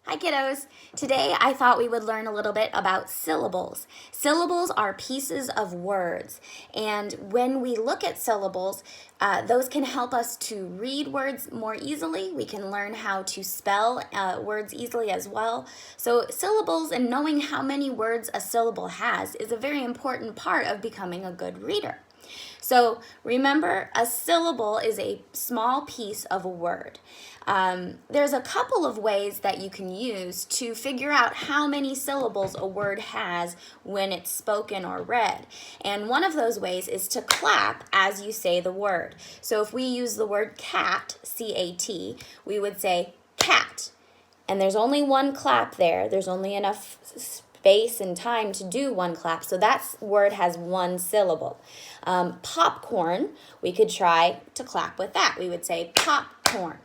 Hi kiddos! Today I thought we would learn a little bit about syllables. Syllables are pieces of words, and when we look at syllables, those can help us to read words more easily. We can learn how to spell words easily as well. So syllables and knowing how many words a syllable has is a very important part of becoming a good reader. So remember, a syllable is a small piece of a word. There's a couple of ways that you can use to figure out how many syllables a word has when it's spoken or read. And one of those ways is to clap as you say the word. So if we use the word cat, C-A-T, we would say cat. And there's only one clap there. There's only enough space and time to do one clap. So that word has one syllable. Popcorn, we could try to clap with that. We would say popcorn.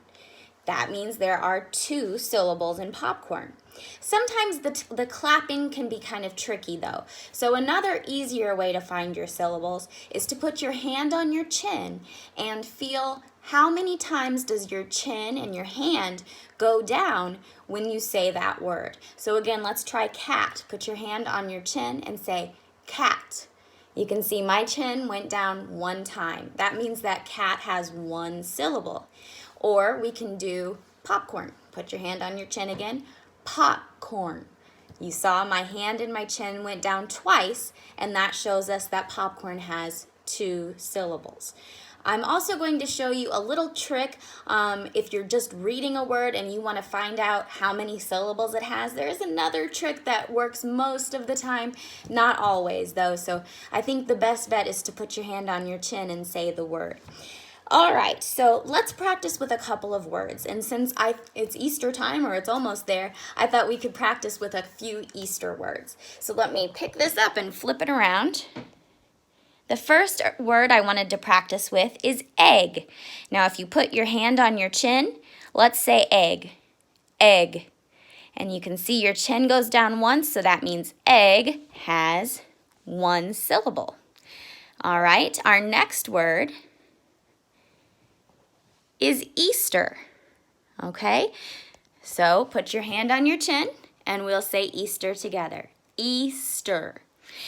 That means there are two syllables in popcorn. Sometimes the clapping can be kind of tricky though. So another easier way to find your syllables is to put your hand on your chin and feel how many times does your chin and your hand go down when you say that word. So again, let's try cat. Put your hand on your chin and say cat. You can see my chin went down one time. That means that cat has one syllable. Or we can do popcorn. Put your hand on your chin again. Popcorn. You saw my hand and my chin went down twice, and that shows us that popcorn has two syllables. I'm also going to show you a little trick if you're just reading a word and you want to find out how many syllables it has. There's another trick that works most of the time, not always though. So I think the best bet is to put your hand on your chin and say the word. All right, so let's practice with a couple of words. And since it's Easter time, or it's almost there, I thought we could practice with a few Easter words. So let me pick this up and flip it around. The first word I wanted to practice with is egg. Now, if you put your hand on your chin, let's say egg, egg. And you can see your chin goes down once, so that means egg has one syllable. All right, our next word is Easter, okay? So put your hand on your chin and we'll say Easter together. Easter.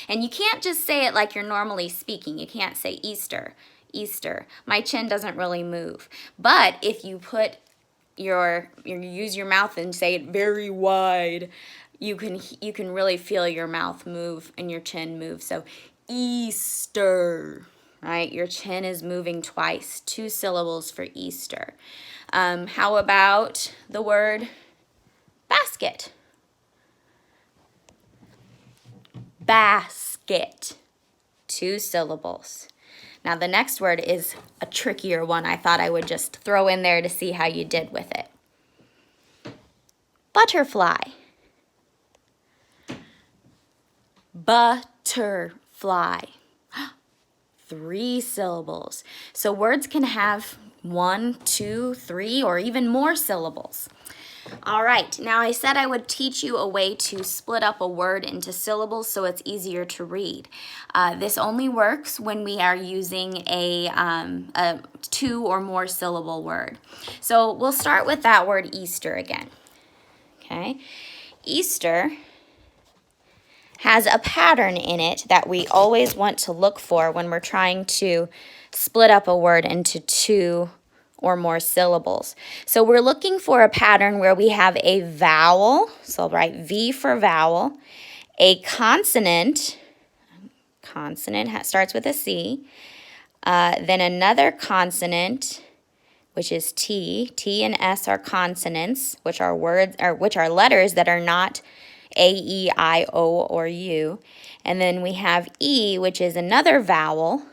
And you can't just say it like you're normally speaking. You can't say Easter, Easter. My chin doesn't really move. But if you put you use your mouth and say it very wide, you can really feel your mouth move and your chin move. So Easter. Right? Your chin is moving twice, two syllables for Easter. How about the word basket? Basket, two syllables. Now the next word is a trickier one. I thought I would just throw in there to see how you did with it. Butterfly. Butterfly. Three syllables. So words can have 1, 2, 3, or even more syllables. All right, now I said I would teach you a way to split up a word into syllables so it's easier to read. This only works when we are using a 2 or more syllable word. So we'll start with that word Easter again. Okay, Easter has a pattern in it that we always want to look for when we're trying to split up a word into 2 or more syllables. So we're looking for a pattern where we have a vowel, so I'll write V for vowel, a consonant, starts with a C, then another consonant, which is T. T and S are consonants, which are letters that are not A, E, I, O, or U. And then we have E, which is another vowel,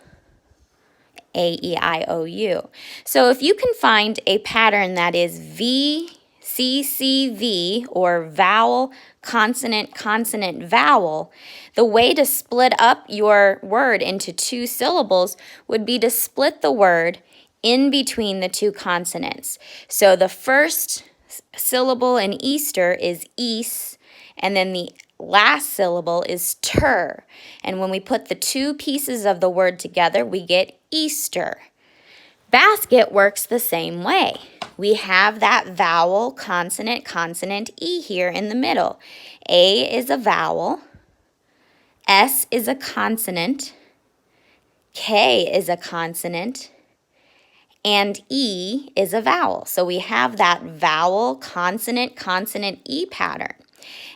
A, E, I, O, U. So if you can find a pattern that is V, C, C, V, or vowel, consonant, consonant, vowel, the way to split up your word into 2 syllables would be to split the word in between the 2 consonants. So the first syllable in Easter is east, and then the last syllable is ter. And when we put the 2 pieces of the word together, we get Easter. Basket works the same way. We have that vowel, consonant, consonant, E here in the middle. A is a vowel, S is a consonant, K is a consonant, and E is a vowel. So we have that vowel, consonant, consonant, E pattern.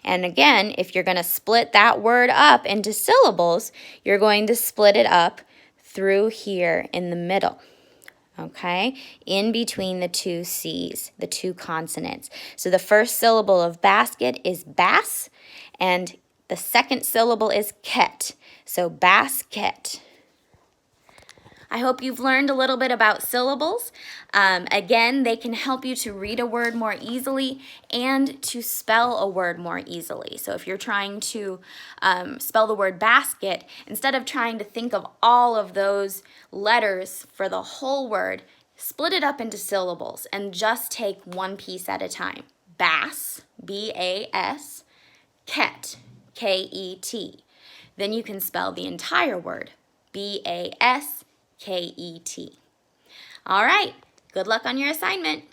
And again, if you're going to split that word up into syllables, you're going to split it up through here in the middle. Okay, in between the two C's, the two consonants. So the first syllable of basket is bass, and the second syllable is ket. So basket. I hope you've learned a little bit about syllables. Again, they can help you to read a word more easily and to spell a word more easily. So if you're trying to spell the word basket, instead of trying to think of all of those letters for the whole word, split it up into syllables and just take one piece at a time. Bass, B-A-S, ket, K-E-T. Then you can spell the entire word, B-A-S, K-E-T. All right, good luck on your assignment.